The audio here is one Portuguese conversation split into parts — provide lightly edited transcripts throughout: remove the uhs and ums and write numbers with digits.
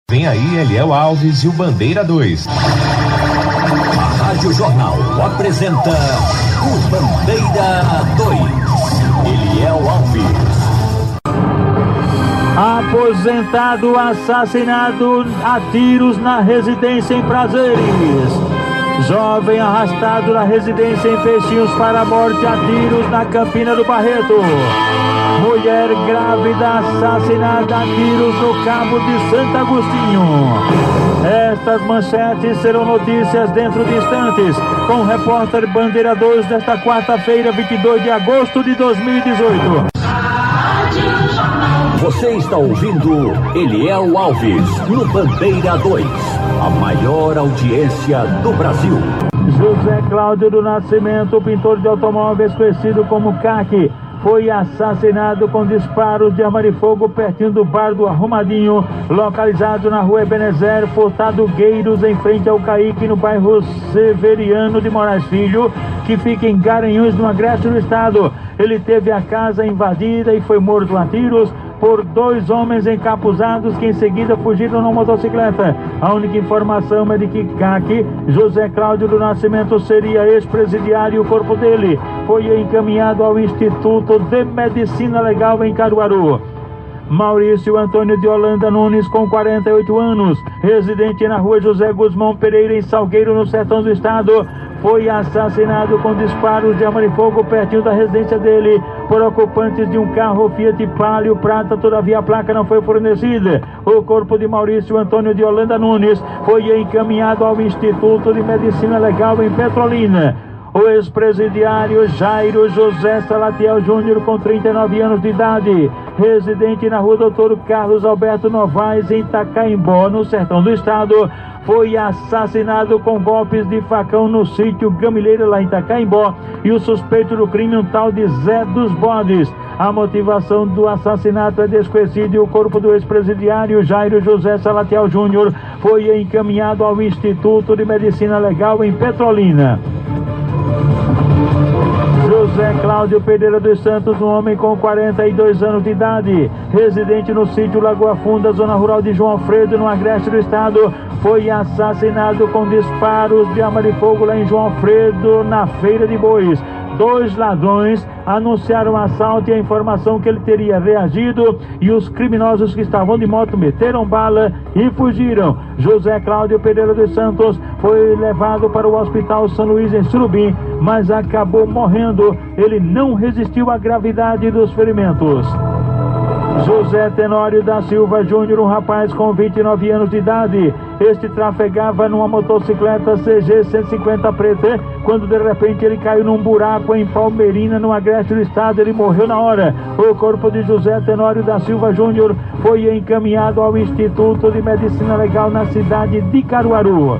Vem aí Eliel Alves e o Bandeira 2. A Rádio Jornal apresenta o Bandeira 2. Eliel Alves. Aposentado assassinado a tiros na residência em Prazeres. Jovem arrastado na residência em Peixinhos para a morte a tiros na Campina do Barreto. Mulher grávida assassinada a tiros no Cabo de Santo Agostinho. Estas manchetes serão notícias dentro de instantes, com o repórter Bandeira 2 desta quarta-feira, 22 de agosto de 2018. Você está ouvindo Eliel Alves no Bandeira 2, a maior audiência do Brasil. José Cláudio do Nascimento, pintor de automóveis conhecido como CAC, foi assassinado com disparos de arma de fogo pertinho do bar do Arrumadinho, localizado na rua Ebenezer Furtado Gueiros, em frente ao Caique, no bairro Severiano de Moraes Filho, que fica em Garanhuns, no Agreste do Estado. Ele teve a casa invadida e foi morto a tiros por dois homens encapuzados que em seguida fugiram na motocicleta. A única informação é de que CAC, José Cláudio do Nascimento, seria ex-presidiário. O corpo dele foi encaminhado ao Instituto de Medicina Legal em Caruaru. Maurício Antônio de Holanda Nunes, com 48 anos, residente na rua José Guzmão Pereira, em Salgueiro, no sertão do estado, foi assassinado com disparos de arma de fogo pertinho da residência dele por ocupantes de um carro Fiat Palio prata. Todavia a placa não foi fornecida. O corpo de Maurício Antônio de Holanda Nunes foi encaminhado ao Instituto de Medicina Legal em Petrolina. O ex-presidiário Jairo José Salatiel Júnior, com 39 anos de idade, residente na rua Doutor Carlos Alberto Novaes, em Itacaimbó, no sertão do estado, foi assassinado com golpes de facão no sítio Gamileira, lá em Itacaimbó, e o suspeito do crime, um tal de Zé dos Bodes. A motivação do assassinato é desconhecida e o corpo do ex-presidiário Jairo José Salatiel Júnior foi encaminhado ao Instituto de Medicina Legal em Petrolina. José Cláudio Pereira dos Santos, um homem com 42 anos de idade, residente no sítio Lagoa Funda, zona rural de João Alfredo, no Agreste do estado, foi assassinado com disparos de arma de fogo lá em João Alfredo, na Feira de Bois. Dois ladrões anunciaram o assalto e a informação que ele teria reagido, e os criminosos que estavam de moto meteram bala e fugiram. José Cláudio Pereira dos Santos foi levado para o Hospital São Luís, em Surubim, mas acabou morrendo. Ele não resistiu à gravidade dos ferimentos. José Tenório da Silva Júnior, um rapaz com 29 anos de idade. Este trafegava numa motocicleta CG 150 preta, quando de repente ele caiu num buraco em Palmeirina, no Agreste do estado. Ele morreu na hora. O corpo de José Tenório da Silva Júnior foi encaminhado ao Instituto de Medicina Legal na cidade de Caruaru.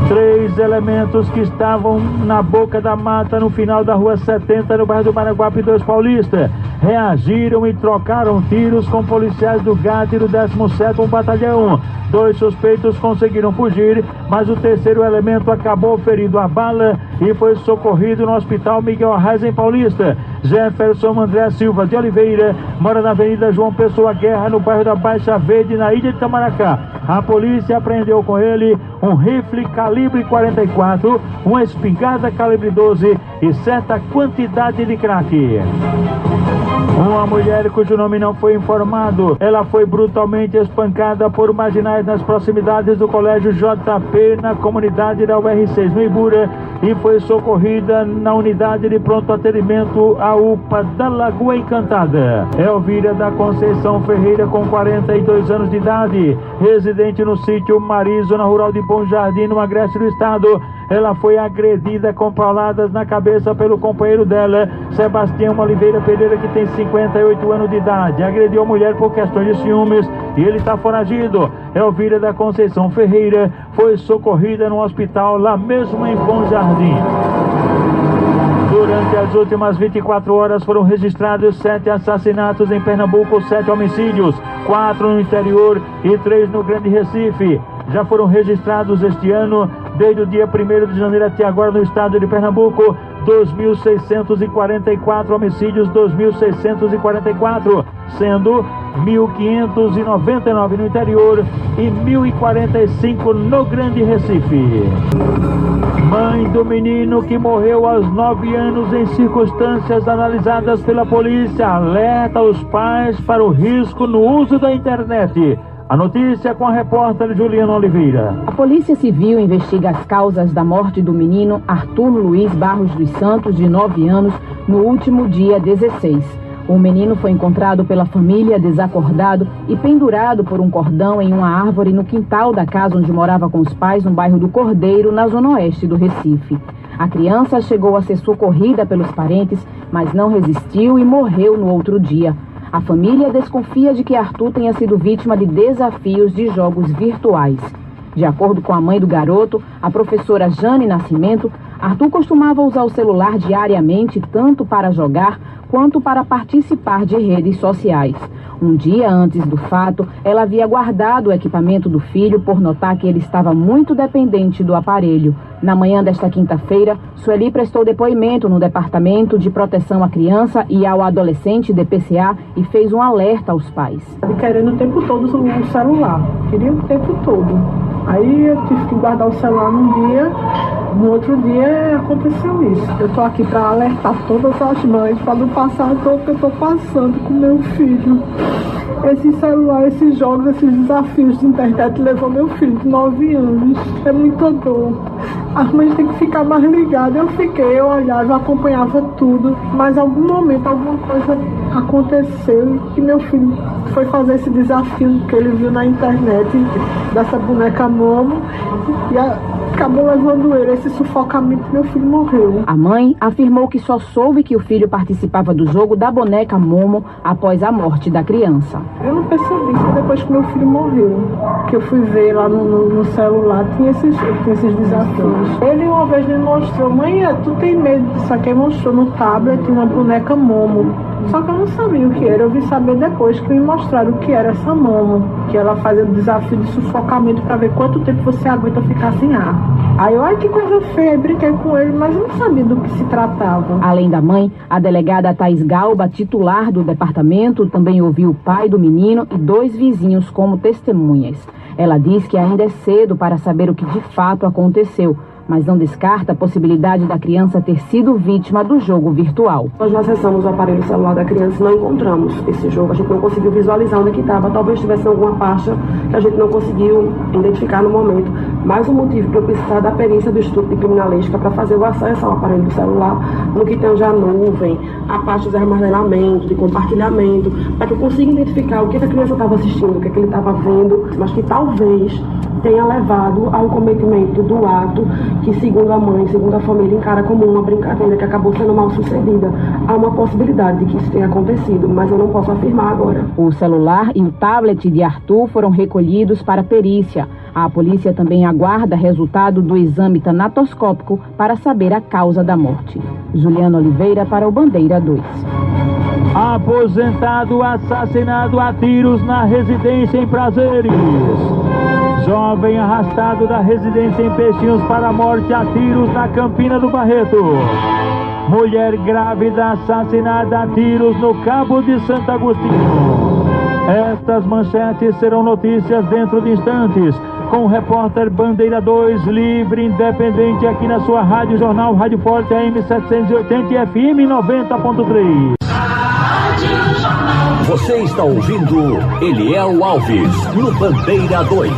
3 elementos que estavam na boca da mata no final da rua 70, no bairro do Maraguape 2 Paulista, reagiram e trocaram tiros com policiais do GAT e do 17º Batalhão. 2 suspeitos conseguiram fugir, mas o terceiro elemento acabou ferido a bala e foi socorrido no Hospital Miguel Arraes, em Paulista. Jefferson André Silva de Oliveira mora na Avenida João Pessoa Guerra, no bairro da Baixa Verde, na ilha de Itamaracá. A polícia apreendeu com ele um rifle calibre 44, uma espingarda calibre 12 e certa quantidade de crack. Uma mulher cujo nome não foi informado, ela foi brutalmente espancada por marginais nas proximidades do Colégio JP, na comunidade da UR6, no Ibura, e foi socorrida na unidade de pronto atendimento, a UPA da Lagoa Encantada. Elvira da Conceição Ferreira, com 42 anos de idade, residente no sítio Mari, zona rural de Bom Jardim, no Agreste do estado. Ela foi agredida com pauladas na cabeça pelo companheiro dela, Sebastião Oliveira Pereira, que tem 58 anos de idade. Agrediu a mulher por questões de ciúmes e ele está foragido. Elvira da Conceição Ferreira foi socorrida no hospital lá mesmo em Bom Jardim. Durante as últimas 24 horas foram registrados 7 assassinatos em Pernambuco, 7 homicídios, 4 no interior e 3 no Grande Recife. Já foram registrados este ano, desde o dia 1º de janeiro até agora, no estado de Pernambuco, 2.644, homicídios 2.644, sendo 1.599 no interior e 1.045 no Grande Recife. Mãe do menino que morreu aos 9 anos em circunstâncias analisadas pela polícia alerta os pais para o risco no uso da internet. A notícia com a repórter Juliana Oliveira. A Polícia Civil investiga as causas da morte do menino Arthur Luiz Barros dos Santos, de 9 anos, no último dia 16. O menino foi encontrado pela família desacordado e pendurado por um cordão em uma árvore no quintal da casa onde morava com os pais, no bairro do Cordeiro, na zona oeste do Recife. A criança chegou a ser socorrida pelos parentes, mas não resistiu e morreu no outro dia. A família desconfia de que Arthur tenha sido vítima de desafios de jogos virtuais. De acordo com a mãe do garoto, a professora Jane Nascimento, Arthur costumava usar o celular diariamente, tanto para jogar quanto para participar de redes sociais. Um dia antes do fato, ela havia guardado o equipamento do filho por notar que ele estava muito dependente do aparelho. Na manhã desta quinta-feira, Sueli prestou depoimento no Departamento de Proteção à Criança e ao Adolescente, DPCA, e fez um alerta aos pais. Querendo o tempo todo o celular, queria o tempo todo. Aí eu tive que guardar o celular num dia, no outro dia aconteceu isso. Eu tô aqui para alertar todas as mães para não passar tudo que eu tô passando com meu filho. Esse celular, esses jogos, esses desafios de internet levou meu filho de 9 anos. É muita dor. As mães têm que ficar mais ligadas. Eu olhava, eu acompanhava tudo, mas em algum momento alguma coisa aconteceu e meu filho foi fazer esse desafio que ele viu na internet dessa boneca Momo e acabou levando ele, esse sufocamento, meu filho morreu. A mãe afirmou que só soube que o filho participava do jogo da boneca Momo após a morte da criança. Eu não percebi, foi depois que meu filho morreu, que eu fui ver lá no celular, tinha esses desafios. Ele uma vez me mostrou, mãe, tu tem medo disso aqui? Mostrou no tablet uma boneca Momo. Só que eu não sabia o que era, eu vim saber depois que me mostraram o que era essa Momo, que ela fazia o desafio de sufocamento para ver quanto tempo você aguenta ficar sem ar. Aí eu, ai que coisa feia, brinquei com ele, mas eu não sabia do que se tratava. Além da mãe, a delegada Thais Galba, titular do departamento, também ouviu o pai do menino e 2 vizinhos como testemunhas. Ela diz que ainda é cedo para saber o que de fato aconteceu, mas não descarta a possibilidade da criança ter sido vítima do jogo virtual. Nós acessamos o aparelho celular da criança e não encontramos esse jogo. A gente não conseguiu visualizar onde que estava. Talvez tivesse alguma pasta que a gente não conseguiu identificar no momento. Mais um motivo para eu precisar da perícia do Instituto de Criminalística para fazer o acesso ao aparelho do celular, no que tem já a nuvem, a parte de armazenamento, de compartilhamento, para que eu consiga identificar o que a criança estava assistindo, o que ele estava vendo, mas que talvez tenha levado ao cometimento do ato que, segundo a mãe, segundo a família, encara como uma brincadeira que acabou sendo mal sucedida. Há uma possibilidade de que isso tenha acontecido, mas eu não posso afirmar agora. O celular e o tablet de Arthur foram recolhidos para perícia. A polícia também aguarda resultado do exame tanatoscópico para saber a causa da morte. Juliana Oliveira para o Bandeira 2. Aposentado assassinado a tiros na residência em Prazeres. Jovem arrastado da residência em Peixinhos para a morte a tiros na Campina do Barreto. Mulher grávida assassinada a tiros no Cabo de Santo Agostinho. Estas manchetes serão notícias dentro de instantes, com o repórter Bandeira 2, livre, independente, aqui na sua Rádio Jornal, Rádio Forte AM 780 e FM 90.3. Você está ouvindo Eliel Alves, no Bandeira 2,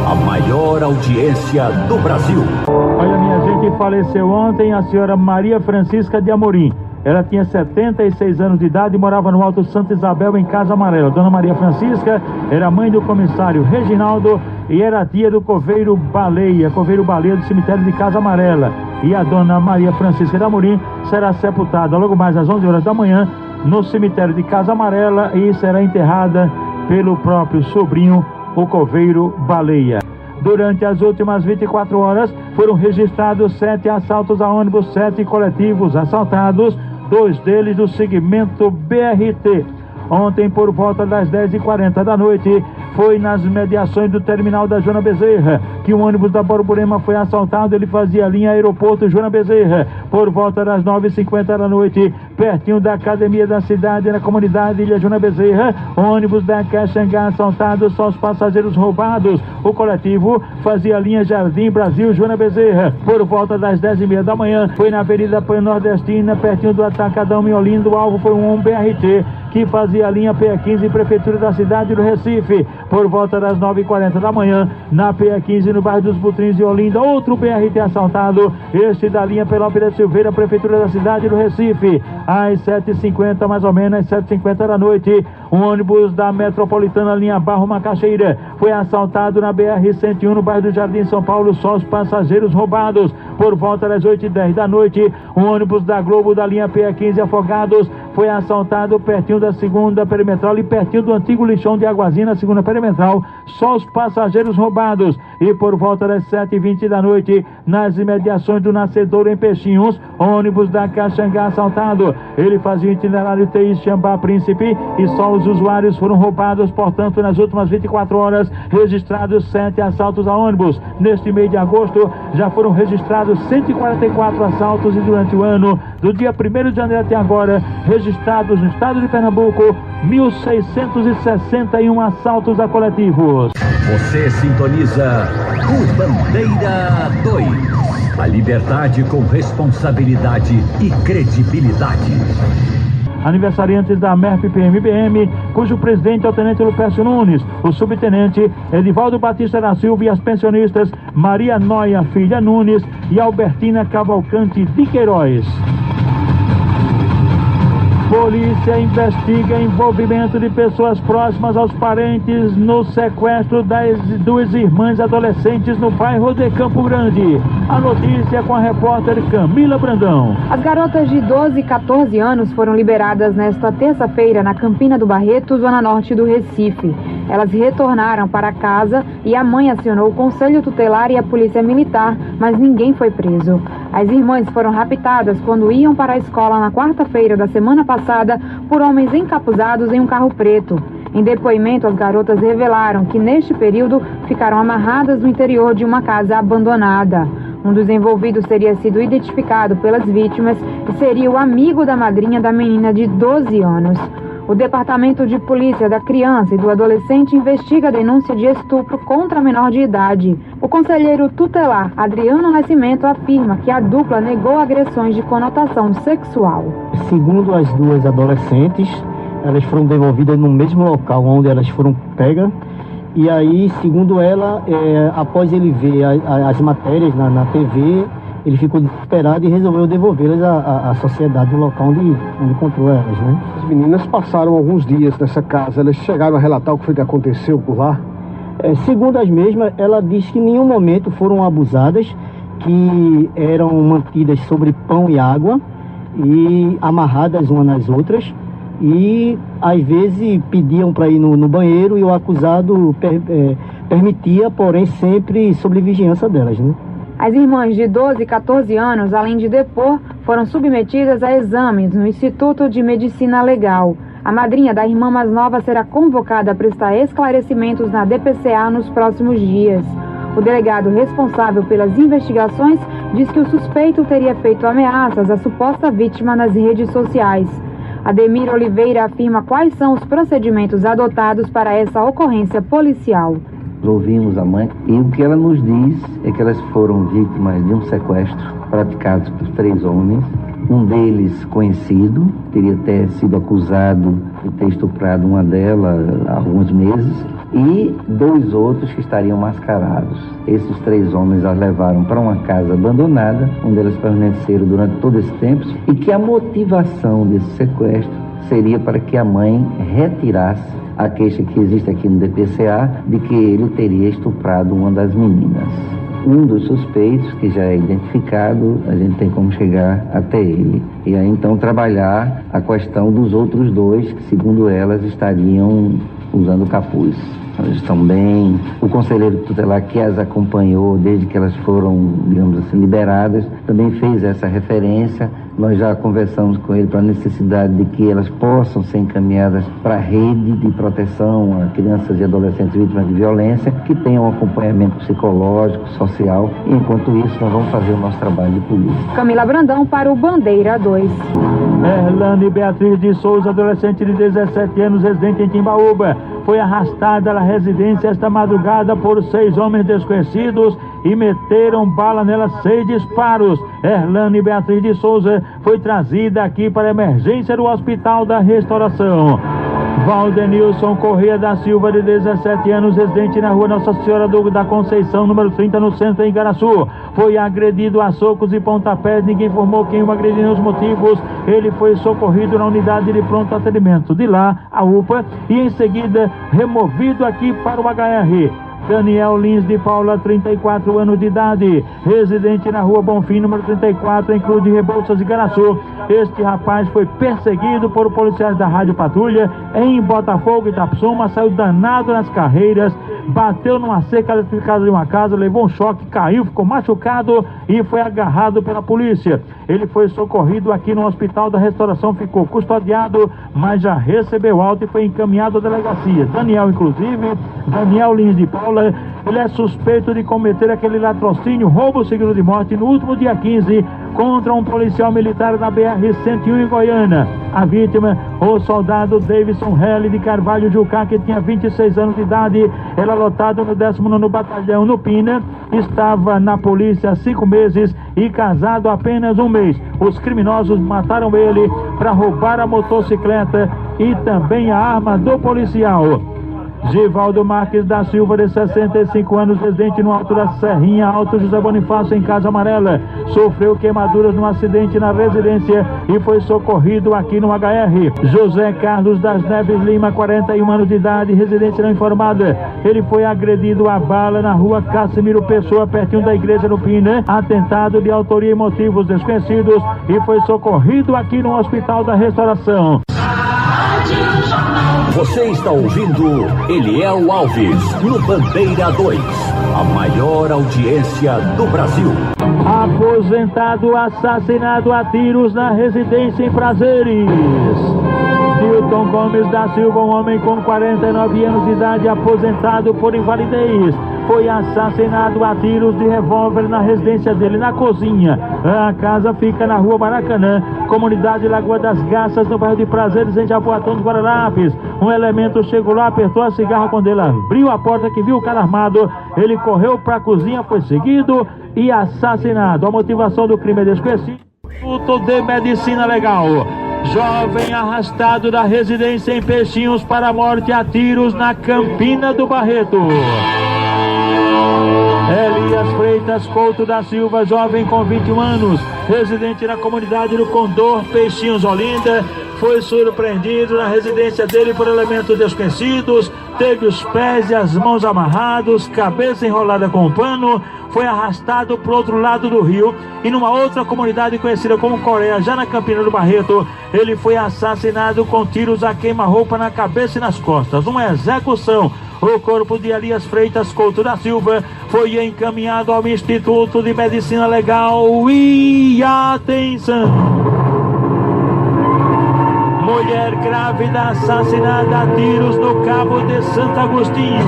a maior audiência do Brasil. Olha, minha gente, faleceu ontem a senhora Maria Francisca de Amorim. Ela tinha 76 anos de idade e morava no Alto Santa Isabel, em Casa Amarela. Dona Maria Francisca era mãe do comissário Reginaldo e era tia do coveiro Baleia do cemitério de Casa Amarela. E a dona Maria Francisca de Amorim será sepultada logo mais às 11 horas da manhã no cemitério de Casa Amarela e será enterrada pelo próprio sobrinho, o coveiro Baleia. Durante as últimas 24 horas foram registrados 7 assaltos a ônibus, 7 coletivos assaltados, 2 deles do segmento BRT. Ontem, por volta das 10h40 da noite, foi nas mediações do terminal da Joana Bezerra que o ônibus da Borborema foi assaltado. Ele fazia linha aeroporto Joana Bezerra. Por volta das 9h50 da noite, pertinho da academia da cidade, na comunidade Ilha Joana Bezerra, ônibus da Caxangá assaltado, só os passageiros roubados. O coletivo fazia linha Jardim Brasil Joana Bezerra. Por volta das 10h30 da manhã, foi na Avenida Pan-Nordestina, pertinho do Atacadão Miolindo. O alvo foi um BRT que fazia a linha PE15, Prefeitura da cidade do Recife. Por volta das 9h40 da manhã, na PE15, no bairro dos Butrins de Olinda, outro BRT assaltado, este da linha Pelópida Silveira, Prefeitura da cidade do Recife. Às 7h50, mais ou menos, às 7h50 da noite, um ônibus da Metropolitana, linha Barro Macaxeira, foi assaltado na BR-101, no bairro do Jardim São Paulo, só os passageiros roubados. Por volta das 8h10 da noite, um ônibus da Globo, da linha PE15, Afogados, foi assaltado pertinho da segunda perimetral e pertinho do antigo lixão de Aguazinha, na segunda perimetral, só os passageiros roubados. E por volta das 7h20 da noite, nas imediações do Nascedouro, em Peixinhos, ônibus da Caxangá assaltado. Ele fazia o itinerário TI Xambá Príncipe e só os usuários foram roubados. Portanto, nas últimas 24 horas, registrados 7 assaltos a ônibus. Neste mês de agosto, já foram registrados 144 assaltos e durante o ano, do dia 1º de janeiro até agora, registrados no estado de Pernambuco 1.661 assaltos a coletivos. Você sintoniza o Bandeira 2. A liberdade com responsabilidade e credibilidade. Aniversariantes da MERP-PMBM, cujo presidente é o tenente Lupécio Nunes, o subtenente Edivaldo Batista da Silva e as pensionistas Maria Noia Filha Nunes e Albertina Cavalcante de Queiroz. Polícia investiga envolvimento de pessoas próximas aos parentes no sequestro das 2 irmãs adolescentes no bairro de Campo Grande. A notícia com a repórter Camila Brandão. As garotas de 12 e 14 anos foram liberadas nesta terça-feira na Campina do Barreto, zona norte do Recife. Elas retornaram para casa e a mãe acionou o Conselho Tutelar e a Polícia Militar, mas ninguém foi preso. As irmãs foram raptadas quando iam para a escola na quarta-feira da semana passada por homens encapuzados em um carro preto. Em depoimento, as garotas revelaram que neste período ficaram amarradas no interior de uma casa abandonada. Um dos envolvidos teria sido identificado pelas vítimas e seria o amigo da madrinha da menina de 12 anos. O Departamento de Polícia da Criança e do Adolescente investiga a denúncia de estupro contra a menor de idade. O conselheiro tutelar Adriano Nascimento afirma que a dupla negou agressões de conotação sexual. Segundo as duas adolescentes, elas foram devolvidas no mesmo local onde elas foram pegas. E aí, segundo ela, após ele ver as matérias na TV, ele ficou desesperado e resolveu devolvê-las à sociedade, no local onde encontrou elas, né? As meninas passaram alguns dias nessa casa, elas chegaram a relatar o que foi que aconteceu por lá? Segundo as mesmas, ela disse que em nenhum momento foram abusadas, que eram mantidas sobre pão e água e amarradas umas nas outras. E às vezes pediam para ir no banheiro e o acusado permitia, porém sempre sob vigilância delas, né? As irmãs de 12 e 14 anos, além de depor, foram submetidas a exames no Instituto de Medicina Legal. A madrinha da irmã mais nova será convocada a prestar esclarecimentos na DPCA nos próximos dias. O delegado responsável pelas investigações diz que o suspeito teria feito ameaças à suposta vítima nas redes sociais. Ademir Oliveira afirma quais são os procedimentos adotados para essa ocorrência policial. Ouvimos a mãe e o que ela nos diz é que elas foram vítimas de um sequestro praticado por 3 homens. Um deles conhecido, teria até sido acusado de ter estuprado uma delas há alguns meses, e 2 outros que estariam mascarados. Esses 3 homens as levaram para uma casa abandonada, onde elas permaneceram durante todo esse tempo, e que a motivação desse sequestro seria para que a mãe retirasse a queixa que existe aqui no DPCA de que ele teria estuprado uma das meninas. Um dos suspeitos, que já é identificado, a gente tem como chegar até ele. E aí então trabalhar a questão dos outros 2, que segundo elas estariam usando capuz. Elas estão bem. O conselheiro tutelar que as acompanhou desde que elas foram, digamos assim, liberadas, também fez essa referência Nós já conversamos com ele para a necessidade de que elas possam ser encaminhadas para a rede de proteção a crianças e adolescentes vítimas de violência, que tenham um acompanhamento psicológico, social. E enquanto isso, nós vamos fazer o nosso trabalho de polícia. Camila Brandão para o Bandeira 2. Erlane Beatriz de Souza, adolescente de 17 anos, residente em Timbaúba, foi arrastada da residência esta madrugada por 6 homens desconhecidos e meteram bala nela, 6 disparos. Erlane Beatriz de Souza foi trazida aqui para a emergência do Hospital da Restauração. Valdenilson Corrêa da Silva, de 17 anos, residente na rua Nossa Senhora da Conceição, número 30, no centro de Igaraçu, foi agredido a socos e pontapés. Ninguém informou quem o agrediu nem os motivos. Ele foi socorrido na unidade de pronto atendimento, de lá a UPA, e em seguida removido aqui para o HR. Daniel Lins de Paula, 34 anos de idade, residente na rua Bonfim, número 34, em Cruz de Rebouças, Igaraçu. Este rapaz foi perseguido por policiais da Rádio Patrulha em Botafogo, Itapsuma, saiu danado nas carreiras, bateu numa cerca eletrificada de uma casa, levou um choque, caiu, ficou machucado e foi agarrado pela polícia. Ele foi socorrido aqui no Hospital da Restauração, ficou custodiado, mas já recebeu alta e foi encaminhado à delegacia. Daniel, inclusive, Daniel Lins de Paula, ele é suspeito de cometer aquele latrocínio, roubo seguido de morte, no último dia 15, contra um policial militar da BR-101 em Goiânia. A vítima, o soldado Davidson Helly de Carvalho Jucá, que tinha 26 anos de idade, era lotado no 19º Batalhão no Pina, estava na polícia há 5 meses e casado há apenas 1 mês. Os criminosos mataram ele para roubar a motocicleta e também a arma do policial. Givaldo Marques da Silva, de 65 anos, residente no Alto da Serrinha, Alto José Bonifácio, em Casa Amarela, sofreu queimaduras num acidente na residência e foi socorrido aqui no HR. José Carlos das Neves Lima, 41 anos de idade, residente não informada, ele foi agredido a bala na rua Cassimiro Pessoa, pertinho da igreja no Pina, atentado de autoria e motivos desconhecidos, e foi socorrido aqui no Hospital da Restauração. Você está ouvindo Eliel Alves no Bandeira 2, a maior audiência do Brasil. Aposentado assassinado a tiros na residência em Prazeres. Nilton Gomes da Silva, um homem com 49 anos de idade, aposentado por invalidez, foi assassinado a tiros de revólver na residência dele, na cozinha. A casa fica na rua Maracanã, comunidade Lagoa das Garças, no bairro de Prazeres, em Jaboatão dos Guararapes. Um elemento chegou lá, apertou a cigarra. Quando ele abriu a porta, que viu o cara armado, ele correu para a cozinha, foi seguido e assassinado. A motivação do crime é desconhecida. Instituto de Medicina Legal. Jovem arrastado da residência em Peixinhos para a morte a tiros na Campina do Barreto. Elias Freitas Couto da Silva, jovem com 21 anos, residente na comunidade do Condor, Peixinhos, Olinda, foi surpreendido na residência dele por elementos desconhecidos, teve os pés e as mãos amarrados, cabeça enrolada com um pano, foi arrastado para o outro lado do rio e numa outra comunidade conhecida como Coreia, já na Campina do Barreto, ele foi assassinado com tiros a queima-roupa na cabeça e nas costas, uma execução. O corpo de Elias Freitas Couto da Silva foi encaminhado ao Instituto de Medicina Legal. E atenção! Mulher grávida assassinada a tiros no Cabo de Santo Agostinho.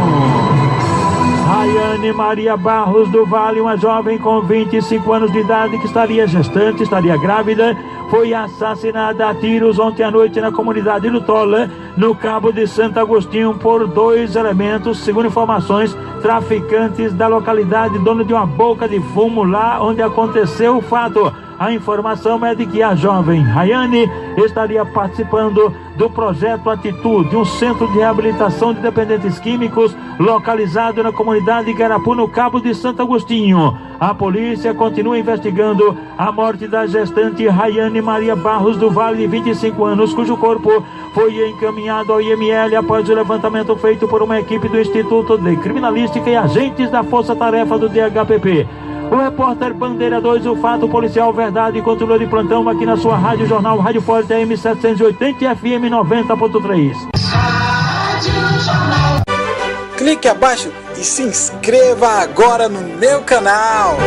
Rayane Maria Barros do Vale, uma jovem com 25 anos de idade que estaria gestante, estaria grávida, foi assassinada a tiros ontem à noite na comunidade do Tola, no Cabo de Santo Agostinho, por 2 elementos, segundo informações, traficantes da localidade, dono de uma boca de fumo lá onde aconteceu o fato. A informação é de que a jovem Rayane estaria participando do projeto Atitude, um centro de reabilitação de dependentes químicos localizado na comunidade de Igarapu, no Cabo de Santo Agostinho. A polícia continua investigando a morte da gestante Rayane Maria Barros do Vale, de 25 anos, cujo corpo foi encaminhado ao IML após o levantamento feito por uma equipe do Instituto de Criminalística e agentes da Força Tarefa do DHPP. O repórter Bandeira 2, o fato policial, verdade, continua de plantão aqui na sua Rádio Jornal, Rádio Forte AM 780 e FM 90.3. Clique abaixo e se inscreva agora no meu canal.